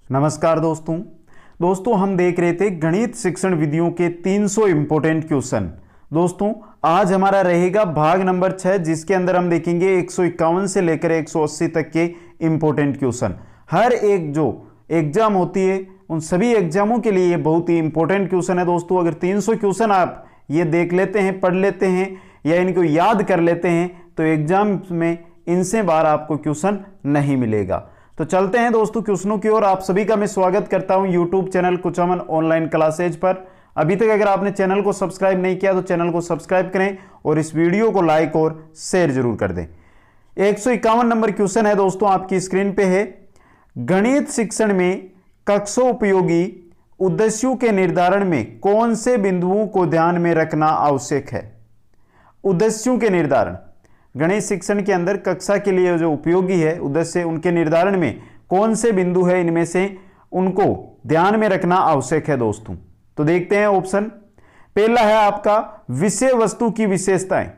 नमस्कार दोस्तों हम देख रहे थे गणित शिक्षण विधियों के 300 इंपॉर्टेंट क्वेश्चन। दोस्तों आज हमारा रहेगा भाग नंबर 6, जिसके अंदर हम देखेंगे 151 से लेकर 180 तक के इंपॉर्टेंट क्वेश्चन। हर एक जो एग्जाम होती है उन सभी एग्जामों के लिए ये बहुत ही इंपॉर्टेंट क्वेश्चन है। दोस्तों अगर 300 क्वेश्चन आप ये देख लेते हैं, पढ़ लेते हैं या इनको याद कर लेते हैं तो एग्जाम में इनसे बाहर आपको क्वेश्चन नहीं मिलेगा। तो चलते हैं दोस्तों क्वेश्चनों की ओर। आप सभी का मैं स्वागत करता हूं YouTube channel Kuchaman online classes पर। अभी तक अगर आपने चैनल को सब्सक्राइब नहीं किया तो चैनल को सब्सक्राइब करें और इस वीडियो को लाइक और शेयर जरूर कर दें। 151 नंबर क्वेश्चन है दोस्तों, आपकी स्क्रीन पे है। गणित शिक्षण में कक्षोपयोगी उद्देश्यों के निर्धारण में कौन से बिंदुओं को ध्यान में रखना आवश्यक है? उद्देश्यों के निर्धारण, गणित शिक्षण के अंदर कक्षा के लिए जो उपयोगी है उद्देश्य, उनके निर्धारण में कौन से बिंदु है इनमें से उनको ध्यान में रखना आवश्यक है दोस्तों। तो देखते हैं ऑप्शन। पहला है आपका विषय वस्तु की विशेषताएं,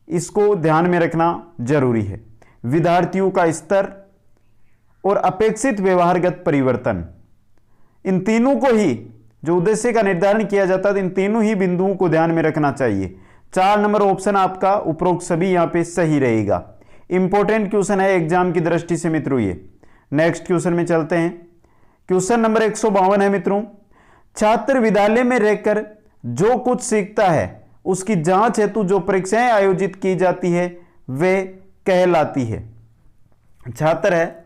इसको ध्यान में रखना जरूरी है। विद्यार्थियों का स्तर और अपेक्षित व्यवहारगत परिवर्तन, इन तीनों को ही जो उद्देश्य का निर्धारण किया जाता है इन तीनों ही बिंदुओं को ध्यान में रखना चाहिए। 4 नंबर ऑप्शन आपका उपरोक्त सभी यहां पे सही रहेगा। इंपॉर्टेंट क्वेश्चन है एग्जाम की दृष्टि से मित्रों ये। नेक्स्ट क्वेश्चन में चलते हैं। क्वेश्चन नंबर 152 है मित्रों। छात्र विद्यालय में रहकर जो कुछ सीखता है उसकी जांच हेतु जो परीक्षाएं आयोजित की जाती है वे कहलाती है। छात्र है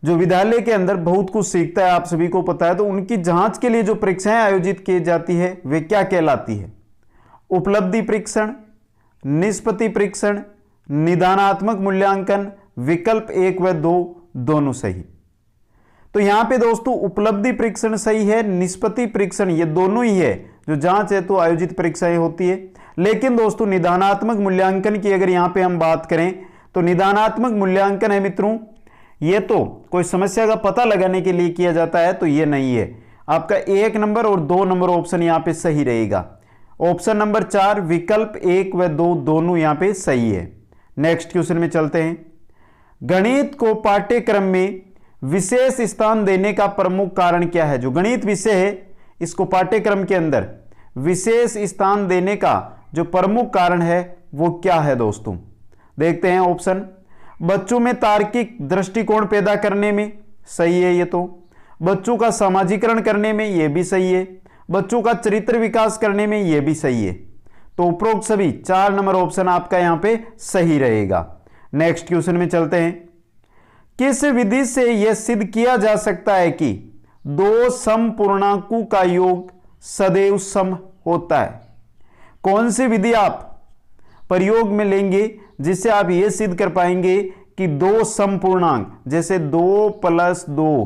जो विद्यालय के अंदर बहुत कुछ सीखता है, आप सभी को पता है, तो उनकी जांच के लिए जो परीक्षाएं आयोजित की जाती है वे क्या कहलाती है? उपलब्धि परीक्षण, निष्पत्ति परीक्षण, निदानात्मक मूल्यांकन, विकल्प 1 व 2 दोनों सही। तो यहां पे दोस्तों उपलब्धि परीक्षण सही है, निष्पत्ति परीक्षण ये दोनों ही है जो जांच है तो आयोजित परीक्षाएं होती है। लेकिन दोस्तों निदानात्मक मूल्यांकन की अगर यहां पे हम बात करें तो निदानात्मक मूल्यांकन है मित्रों, ये तो कोई समस्या का पता लगाने के लिए किया जाता है, तो ये नहीं है। आपका 1 नंबर और 2 नंबर ऑप्शन यहां पे सही रहेगा। ऑप्शन नंबर 4 विकल्प 1 व 2 दोनों यहां पे सही है। नेक्स्ट क्वेश्चन में चलते हैं। गणित को पाठ्यक्रम में विशेष स्थान देने का प्रमुख कारण क्या है? जो गणित विषय है इसको पाठ्यक्रम के अंदर विशेष स्थान देने का जो प्रमुख कारण है वो क्या है दोस्तों? देखते हैं ऑप्शन। बच्चों में तार्किक दृष्टिकोण पैदा करने में, सही है ये तो। बच्चों का सामाजिकरण करने में, ये भी सही है। बच्चों का चरित्र विकास करने में, यह भी सही है। तो उपरोक्त सभी 4 नंबर ऑप्शन आपका यहां पे सही रहेगा। नेक्स्ट क्वेश्चन में चलते हैं। किस विधि से यह सिद्ध किया जा सकता है कि 2 समपूर्णांकों का योग सदैव सम होता है? कौन सी विधि आप प्रयोग में लेंगे जिससे आप यह सिद्ध कर पाएंगे कि 2 समपूर्णांक जैसे 2 + 2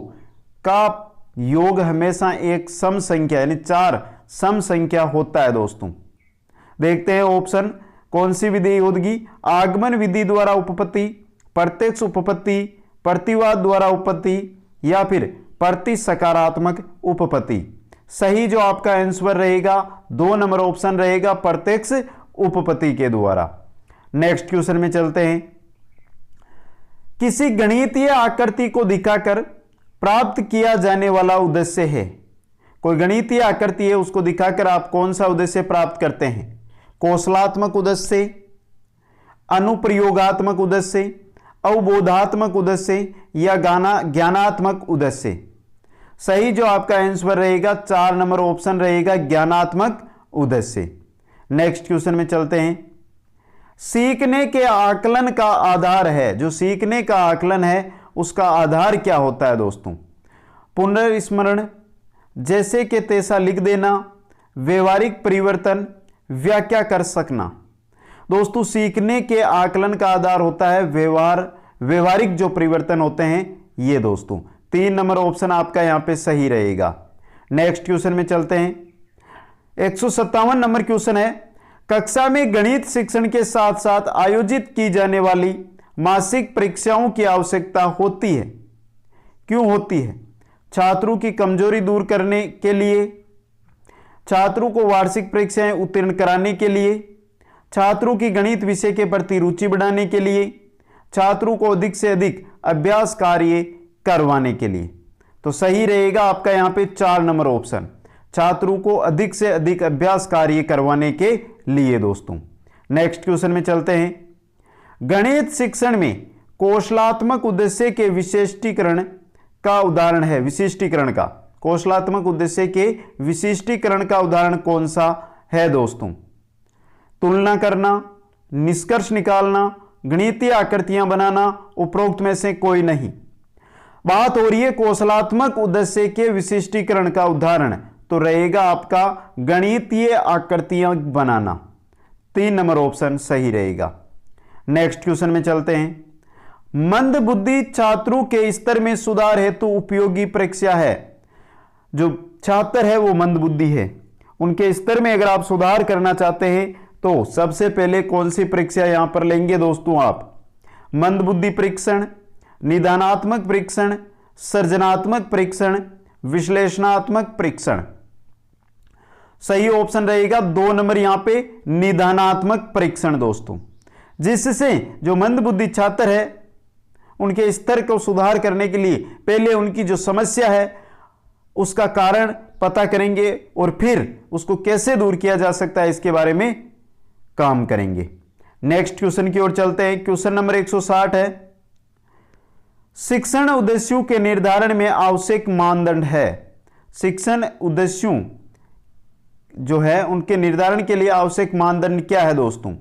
का योग हमेशा एक सम संख्या यानी 4 सम संख्या होता है दोस्तों? देखते हैं ऑप्शन। कौन सी विधि होगी? आगमन विधि द्वारा उपपत्ति, प्रत्यक्ष उपपत्ति, प्रतिवाद द्वारा उपपत्ति या फिर प्रति सकारात्मक उपपत्ति। सही जो आपका आंसर रहेगा 2 नंबर ऑप्शन रहेगा, प्रत्यक्ष उपपत्ति के द्वारा। नेक्स्ट क्वेश्चन में चलते हैं। किसी गणितीय आकृति को दिखाकर प्राप्त किया जाने वाला उद्देश्य है। कोई गणितीय आकृति है उसको दिखाकर आप कौन सा उद्देश्य प्राप्त करते हैं? कौशलात्मक उद्देश्य, अनुप्रयोगात्मक उद्देश्य, अवबोधात्मक उद्देश्य या ज्ञानात्मक उद्देश्य। सही जो आपका आंसर रहेगा 4 नंबर ऑप्शन रहेगा, ज्ञानात्मक उद्देश्य। नेक्स्ट क्वेश्चन में चलते हैं। सीखने के आकलन का आधार है, जो सीखने का आकलन है उसका आधार क्या होता है दोस्तों? पुनर्स्मरण, जैसे कि तैसा लिख देना, व्यवहारिक परिवर्तन, व्याख्या कर सकना। दोस्तों सीखने के आकलन का आधार होता है व्यवहारिक जो परिवर्तन होते हैं ये दोस्तों। 3 नंबर ऑप्शन आपका यहां पे सही रहेगा। नेक्स्ट क्वेश्चन में चलते हैं। 157 नंबर क्वेश्चन है। कक्षा में गणित शिक्षण के साथ साथ आयोजित की जाने वाली मासिक परीक्षाओं की आवश्यकता होती है, क्यों होती है? छात्रों की कमजोरी दूर करने के लिए, छात्रों को वार्षिक परीक्षाएं उत्तीर्ण कराने के लिए, छात्रों की गणित विषय के प्रति रुचि बढ़ाने के लिए, छात्रों को अधिक से अधिक अभ्यास कार्य करवाने के लिए। तो सही रहेगा आपका यहां पे 4 नंबर ऑप्शन, छात्रों को अधिक से अधिक अभ्यास कार्य करवाने के लिए दोस्तों। नेक्स्ट क्वेश्चन में चलते हैं। गणित शिक्षण में कौशलात्मक उद्देश्य के विशिष्टीकरण का उदाहरण है, विशिष्टीकरण का, कौशलात्मक उद्देश्य के विशिष्टीकरण का उदाहरण कौन सा है दोस्तों? तुलना करना, निष्कर्ष निकालना, गणितीय आकृतियां बनाना, उपरोक्त में से कोई नहीं। बात हो रही है कौशलात्मक उद्देश्य के विशिष्टीकरण का उदाहरण, तो रहेगा आपका गणितीय आकृतियां बनाना। 3 नंबर ऑप्शन सही रहेगा। नेक्स्ट क्वेश्चन में चलते हैं। मंद बुद्धि छात्रों के स्तर में सुधार हेतु उपयोगी परीक्षा है। जो छात्र है वो मंद बुद्धि है, उनके स्तर में अगर आप सुधार करना चाहते हैं तो सबसे पहले कौन सी परीक्षा यहां पर लेंगे दोस्तों आप? मंद बुद्धि परीक्षण, निदानात्मक परीक्षण, सृजनात्मक परीक्षण, विश्लेषणात्मक परीक्षण। सही ऑप्शन रहेगा 2 नंबर यहां पे निदानात्मक परीक्षण दोस्तों, जिससे जो मंद बुद्धि छात्र है उनके स्तर को सुधार करने के लिए पहले उनकी जो समस्या है उसका कारण पता करेंगे और फिर उसको कैसे दूर किया जा सकता है इसके बारे में काम करेंगे। नेक्स्ट क्वेश्चन की ओर चलते हैं। क्वेश्चन नंबर 160 है। शिक्षण उद्देश्यों के निर्धारण में आवश्यक मानदंड है। शिक्षण उद्देश्यों जो है उनके निर्धारण के लिए आवश्यक मानदंड क्या है दोस्तों?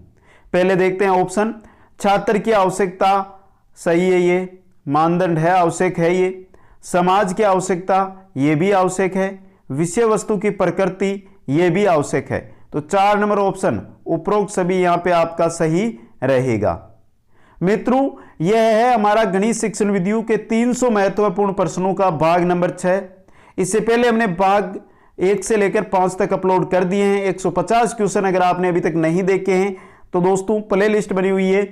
पहले देखते हैं ऑप्शन। छात्र की आवश्यकता, सही है, ये मानदंड है, आवश्यक है ये। समाज की आवश्यकता, ये भी आवश्यक है। विषय वस्तु की प्रकृति, ये भी आवश्यक है। तो 4 नंबर ऑप्शन उपरोक्त सभी यहां पे आपका सही रहेगा। मित्रों, यह है हमारा गणित शिक्षण विधियों के 300 महत्वपूर्ण प्रश्नों का भाग नंबर 6। इससे पहले हमने भाग 1 से लेकर 5 तक अपलोड कर दिए हैं। 150 क्वेश्चन अगर आपने अभी तक नहीं देखे हैं तो दोस्तों प्ले लिस्ट बनी हुई है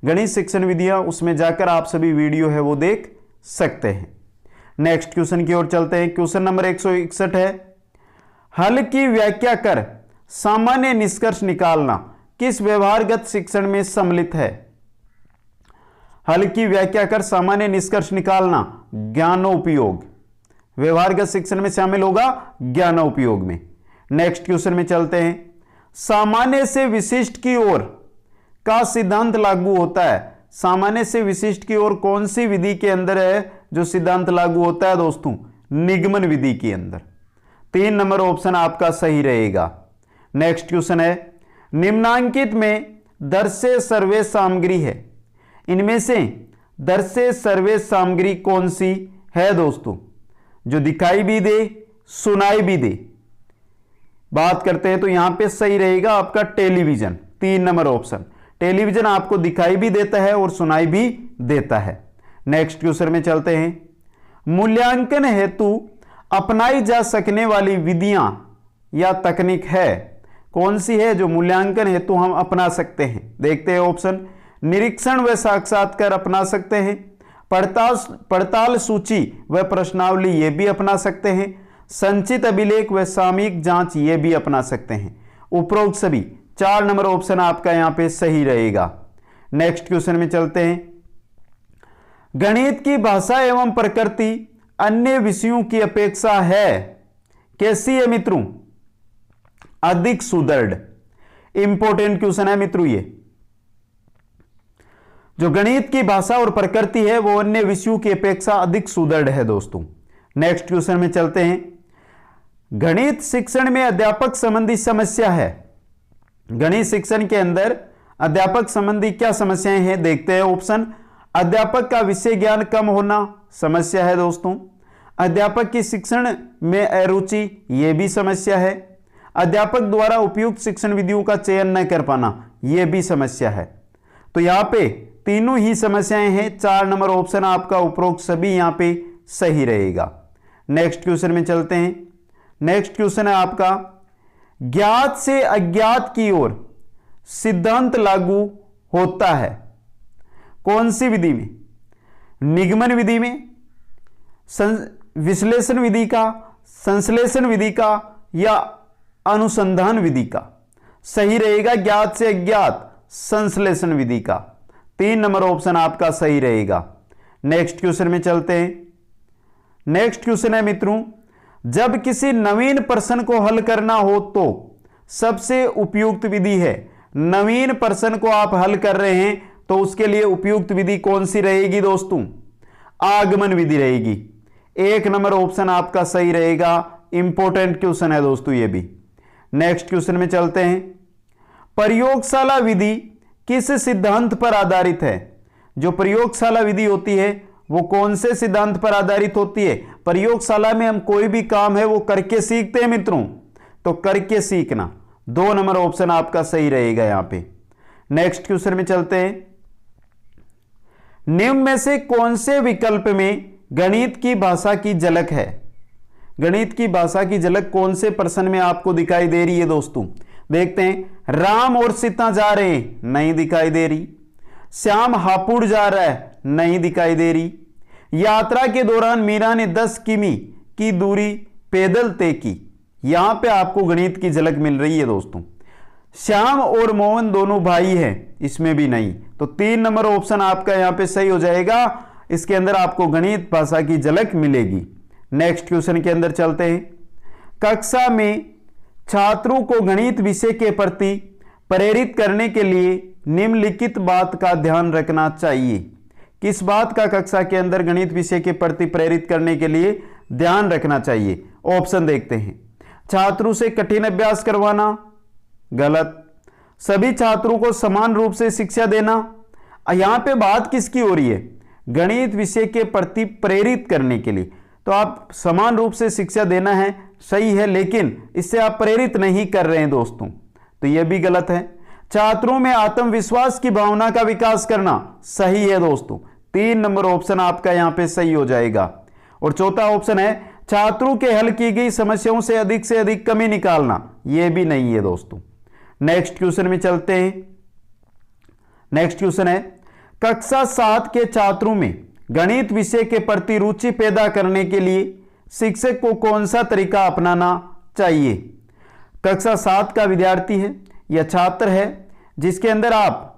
गणित शिक्षण विधियां, उसमें जाकर आप सभी वीडियो है वो देख सकते हैं। नेक्स्ट क्वेश्चन की ओर चलते हैं। क्वेश्चन नंबर 161 है। हल की व्याख्या कर सामान्य निष्कर्ष निकालना किस व्यवहारगत शिक्षण में सम्मिलित है? हल की व्याख्या कर सामान्य निष्कर्ष निकालना ज्ञानोपयोग, व्यवहारगत शिक्षण में शामिल होगा ज्ञानोपयोग में। नेक्स्ट क्वेश्चन में चलते हैं। सामान्य से विशिष्ट की ओर का सिद्धांत लागू होता है। सामान्य से विशिष्ट की ओर कौन सी विधि के अंदर है जो सिद्धांत लागू होता है दोस्तों? निगमन विधि के अंदर। 3 नंबर ऑप्शन आपका सही रहेगा। नेक्स्ट क्वेश्चन है। निम्नांकित में दर्शे सर्वे सामग्री है, इनमें से दर्शे सर्वे सामग्री कौन सी है दोस्तों? जो दिखाई भी दे, सुनाई भी दे। बात करते हैं तो यहां पे सही रहेगा आपका टेलीविजन। 3 नंबर ऑप्शन, टेलीविजन आपको दिखाई भी देता है और सुनाई भी देता है। नेक्स्ट क्वेश्चन में चलते हैं। मूल्यांकन हेतु अपनाई जा सकने वाली विधियां या तकनीक है, कौन सी है जो मूल्यांकन हेतु हम अपना सकते हैं? देखते हैं ऑप्शन। निरीक्षण व साक्षात्कार अपना सकते हैं, पड़ताल सूची व प्रश्नावली ये भी अपना सकते हैं, संचित अभिलेख व सामयिक जांच ये भी अपना सकते हैं। उपरोक्त सभी 4 नंबर ऑप्शन आपका यहां पे सही रहेगा। नेक्स्ट क्वेश्चन में चलते हैं। गणित की भाषा एवं प्रकृति अन्य विषयों की अपेक्षा है, कैसी है मित्रों? अधिक सुदृढ़। इंपॉर्टेंट क्वेश्चन है मित्रों ये। जो गणित की भाषा और प्रकृति है वो अन्य विषयों की अपेक्षा अधिक सुदृढ़ है दोस्तों। नेक्स्ट क्वेश्चन में चलते हैं। गणित शिक्षण में अध्यापक संबंधी समस्या है। गणित शिक्षण के अंदर अध्यापक संबंधी क्या समस्याएं हैं? देखते हैं ऑप्शन। अध्यापक का विषय ज्ञान कम होना समस्या है दोस्तों। अध्यापक की शिक्षण में अरुचि, यह भी समस्या है। अध्यापक द्वारा उपयुक्त शिक्षण विधियों का चयन न कर पाना, यह भी समस्या है। तो यहां पे तीनों ही समस्याएं हैं। 4 नंबर ऑप्शन आपका उपरोक्त सभी यहां पे सही रहेगा। नेक्स्ट क्वेश्चन में चलते हैं। नेक्स्ट क्वेश्चन है आपका। ज्ञात से अज्ञात की ओर सिद्धांत लागू होता है, कौन सी विधि में? निगमन विधि में, विश्लेषण विधि का, संश्लेषण विधि का या अनुसंधान विधि का? सही रहेगा ज्ञात से अज्ञात संश्लेषण विधि का। 3 नंबर ऑप्शन आपका सही रहेगा। नेक्स्ट क्वेश्चन में चलते हैं। नेक्स्ट क्वेश्चन है मित्रों, जब किसी नवीन प्रश्न को हल करना हो तो सबसे उपयुक्त विधि है। नवीन प्रश्न को आप हल कर रहे हैं तो उसके लिए उपयुक्त विधि कौन सी रहेगी दोस्तों? आगमन विधि रहेगी। 1 नंबर ऑप्शन आपका सही रहेगा। इंपॉर्टेंट क्वेश्चन है दोस्तों ये भी। नेक्स्ट क्वेश्चन में चलते हैं, प्रयोगशाला विधि किस सिद्धांत पर आधारित है? जो प्रयोगशाला विधि होती है वो कौन से सिद्धांत पर आधारित होती है? प्रयोगशाला में हम कोई भी काम है वो करके सीखते हैं मित्रों, तो करके सीखना। 2 नंबर ऑप्शन आपका सही रहेगा यहां पे। नेक्स्ट क्वेश्चन में चलते हैं, निम्न में से कौन से विकल्प में गणित की भाषा की झलक है? गणित की भाषा की झलक कौन से प्रश्न में आपको दिखाई दे रही है दोस्तों? देखते हैं, राम और सीता जा रहे हैं, नहीं दिखाई दे रही। श्याम हापुड़ जा रहा है, नहीं दिखाई दे रही। यात्रा के दौरान मीरा ने 10 किमी की दूरी पैदल तय की, यहां पे आपको गणित की झलक मिल रही है दोस्तों। श्याम और मोहन दोनों भाई हैं, इसमें भी नहीं। तो 3 नंबर ऑप्शन आपका यहां पे सही हो जाएगा। इसके अंदर आपको गणित भाषा की झलक मिलेगी। नेक्स्ट क्वेश्चन के अंदर चलते हैं, कक्षा में छात्रों को गणित विषय के प्रति प्रेरित करने के लिए निम्नलिखित बात का ध्यान रखना चाहिए। किस बात का कक्षा के अंदर गणित विषय के प्रति प्रेरित करने के लिए ध्यान रखना चाहिए? ऑप्शन देखते हैं, छात्रों से कठिन अभ्यास करवाना, गलत। सभी छात्रों को समान रूप से शिक्षा देना। यहां पे बात किसकी हो रही है? गणित विषय के प्रति प्रेरित करने के लिए। तो आप समान रूप से शिक्षा देना है, सही है, लेकिन इससे आप प्रेरित नहीं कर रहे हैं दोस्तों, तो यह भी गलत है। छात्रों में आत्मविश्वास की भावना का विकास करना, सही है दोस्तों। 3 नंबर ऑप्शन आपका यहां पे सही हो जाएगा। और चौथा ऑप्शन है, छात्रों के हल की गई समस्याओं से अधिक कमी निकालना, यह भी नहीं है दोस्तों। नेक्स्ट क्वेश्चन में चलते हैं। नेक्स्ट क्वेश्चन है, कक्षा 7 के छात्रों में गणित विषय के प्रति रुचि पैदा करने के लिए शिक्षक को कौन सा तरीका अपनाना चाहिए? कक्षा 7 का विद्यार्थी है या छात्र है जिसके अंदर आप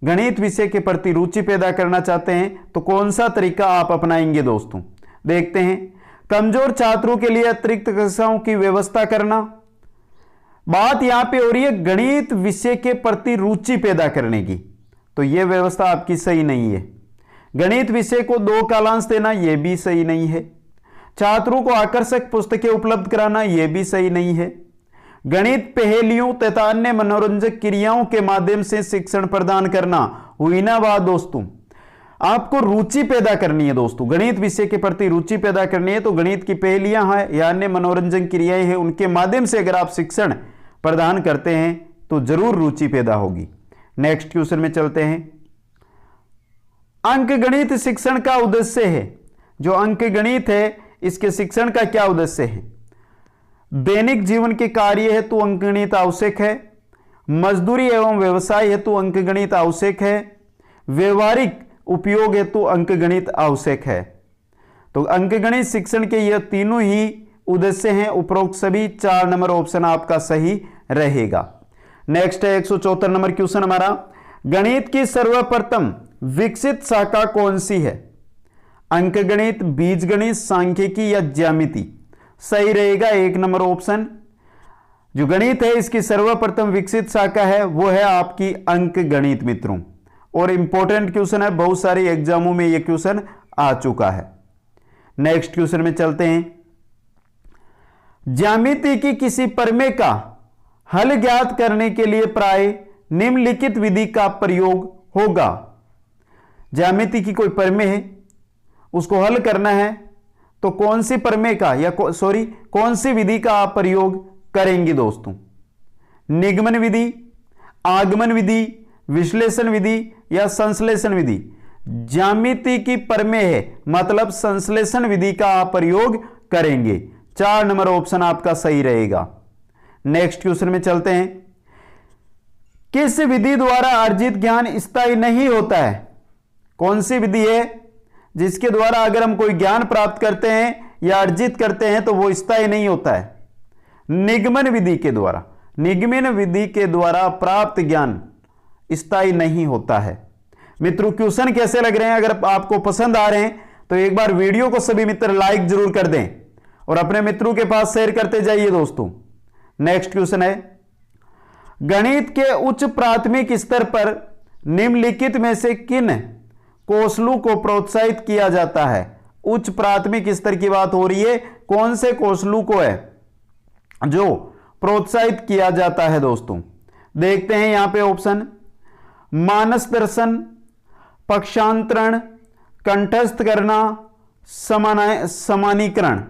गणित विषय के प्रति रुचि पैदा करना चाहते हैं, तो कौन सा तरीका आप अपनाएंगे दोस्तों? देखते हैं, कमजोर छात्रों के लिए अतिरिक्त कक्षाओं की व्यवस्था करना। बात यहां पे हो रही है गणित विषय के प्रति रुचि पैदा करने की, तो यह व्यवस्था आपकी सही नहीं है। गणित विषय को 2 कालांश देना, यह भी सही नहीं है। छात्रों को आकर्षक पुस्तकें उपलब्ध कराना, यह भी सही नहीं है। गणित पहेलियों तथा अन्य मनोरंजक क्रियाओं के माध्यम से शिक्षण प्रदान करना, हुई ना बात दोस्तों। आपको रुचि पैदा करनी है दोस्तों, गणित विषय के प्रति रुचि पैदा करनी है, तो गणित की पहेलियां हैं या अन्य मनोरंजन क्रियाएं हैं, उनके माध्यम से अगर आप शिक्षण प्रदान करते हैं तो जरूर रुचि पैदा होगी। नेक्स्ट क्वेश्चन में चलते हैं, अंकगणित शिक्षण का उद्देश्य है। जो अंकगणित है इसके शिक्षण का क्या उद्देश्य है? दैनिक जीवन के कार्य हेतु अंकगणित आवश्यक है, मजदूरी एवं व्यवसाय हेतु अंकगणित आवश्यक है, व्यवहारिक उपयोग हेतु अंकगणित आवश्यक है। तो अंकगणित शिक्षण के ये तीनों ही उद्देश्य हैं। उपरोक्त सभी 4 नंबर ऑप्शन आपका सही रहेगा। नेक्स्ट है 174 नंबर क्वेश्चन हमारा, गणित की सर्वप्रथम विकसित शाखा कौन सी है? अंकगणित, बीजगणित, सांख्यिकी या ज्यामिति? सही रहेगा 1 नंबर ऑप्शन। जो गणित है इसकी सर्वप्रथम विकसित शाखा है वो है आपकी अंकगणित मित्रों। और इंपॉर्टेंट क्वेश्चन है, बहुत सारे एग्जामों में यह क्वेश्चन आ चुका है। नेक्स्ट क्वेश्चन में चलते हैं, ज्यामिति की किसी प्रमेय का हल ज्ञात करने के लिए प्राय निम्नलिखित विधि का प्रयोग होगा। ज्यामिति की कोई प्रमेय है, उसको हल करना है, तो कौन सी प्रमेय का या कौन सी विधि का आप प्रयोग करेंगे दोस्तों? निगमन विधि, आगमन विधि, विश्लेषण विधि या संश्लेषण विधि? ज्यामिति की प्रमेय है मतलब संश्लेषण विधि का आप प्रयोग करेंगे। 4 नंबर ऑप्शन आपका सही रहेगा। नेक्स्ट क्वेश्चन में चलते हैं, किस विधि द्वारा अर्जित ज्ञान स्थायी नहीं होता है? कौन सी विधि है जिसके द्वारा अगर हम कोई ज्ञान प्राप्त करते हैं या अर्जित करते हैं तो वो स्थायी नहीं होता है? निगमन विधि के द्वारा। निगमन विधि के द्वारा प्राप्त ज्ञान स्थायी नहीं होता है। मित्रों क्वेश्चन कैसे लग रहे हैं? अगर आपको पसंद आ रहे हैं तो एक बार वीडियो को सभी मित्र लाइक जरूर कर दें और अपने मित्रों के पास शेयर करते जाइए दोस्तों। नेक्स्ट क्वेश्चन है, गणित के उच्च प्राथमिक स्तर पर निम्नलिखित में से किन कौशलों को प्रोत्साहित किया जाता है? उच्च प्राथमिक स्तर की बात हो रही है, कौन से कौशलों को है जो प्रोत्साहित किया जाता है दोस्तों? देखते हैं यहां पे ऑप्शन, मानस दर्शन, पक्षांतरण, कंठस्थ करना, समानीकरण,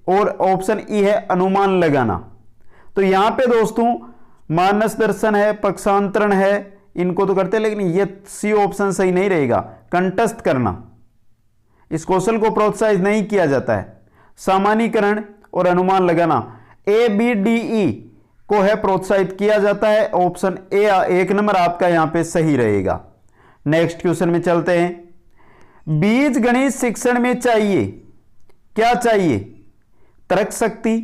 और ऑप्शन ई है अनुमान लगाना। तो यहां पे दोस्तों मानस दर्शन है, पक्षांतरण है, इनको तो करते हैं, लेकिन ये सी ऑप्शन सही नहीं रहेगा। कंठस्थ करना, इस कौशल को प्रोत्साहित नहीं किया जाता है। सामान्यीकरण और अनुमान लगाना, ए बी डी ई को है प्रोत्साहित किया जाता है। ऑप्शन ए 1 नंबर आपका यहां पे सही रहेगा। नेक्स्ट क्वेश्चन में चलते हैं, बीज गणित शिक्षण में चाहिए, क्या चाहिए? तर्क शक्ति,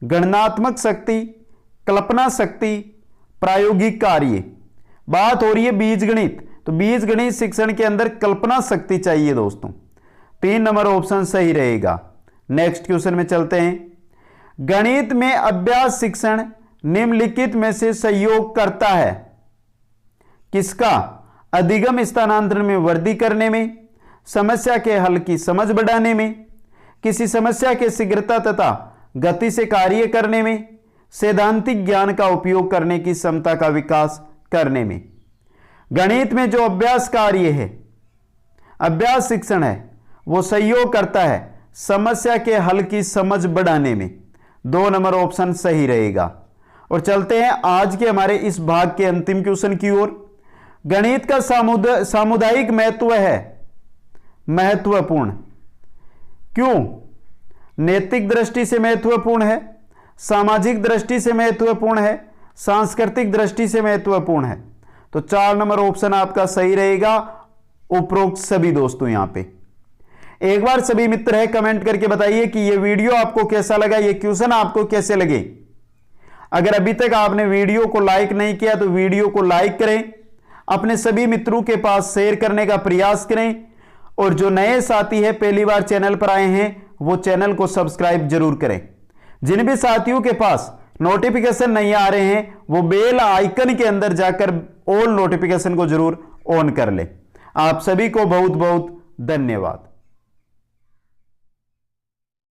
गणनात्मक शक्ति, कल्पना शक्ति, प्रायोगिक कार्य। बात हो रही है बीज गणित, तो बीज गणित शिक्षण के अंदर कल्पना शक्ति चाहिए दोस्तों। 3 नंबर ऑप्शन सही रहेगा। नेक्स्ट क्वेश्चन में चलते हैं, गणित में अभ्यास शिक्षण निम्नलिखित में से सहयोग करता है, किसका? अधिगम स्थानांतरण में वृद्धि करने में, समस्या के हल की समझ बढ़ाने में, किसी समस्या के शीघ्रता तथा गति से कार्य करने में, सैद्धांतिक ज्ञान का उपयोग करने की क्षमता का विकास करने में। गणित में जो अभ्यास कार्य है, अभ्यास शिक्षण है, वो सहयोग करता है समस्या के हल की समझ बढ़ाने में। 2 नंबर ऑप्शन सही रहेगा। और चलते हैं आज के हमारे इस भाग के अंतिम क्वेश्चन की ओर। गणित का सामुदायिक महत्व है महत्वपूर्ण, क्यों? नैतिक दृष्टि से महत्वपूर्ण है, सामाजिक दृष्टि से महत्वपूर्ण है, सांस्कृतिक दृष्टि से महत्वपूर्ण है। तो 4 नंबर ऑप्शन आपका सही रहेगा, उपरोक्त सभी दोस्तों। यहां पे एक बार सभी मित्र है कमेंट करके बताइए कि यह वीडियो आपको कैसा लगा, यह क्वेश्चन आपको कैसे लगे। अगर अभी तक आपने वीडियो को लाइक नहीं किया तो वीडियो को लाइक करें, अपने सभी मित्रों के पास शेयर करने का प्रयास करें, और जो नए साथी है पहली बार चैनल पर आए हैं वो चैनल को सब्सक्राइब जरूर करें। जिन भी साथियों के पास नोटिफिकेशन नहीं आ रहे हैं वो बेल आइकन के अंदर जाकर ऑल नोटिफिकेशन को जरूर ऑन कर ले। आप सभी को बहुत बहुत धन्यवाद।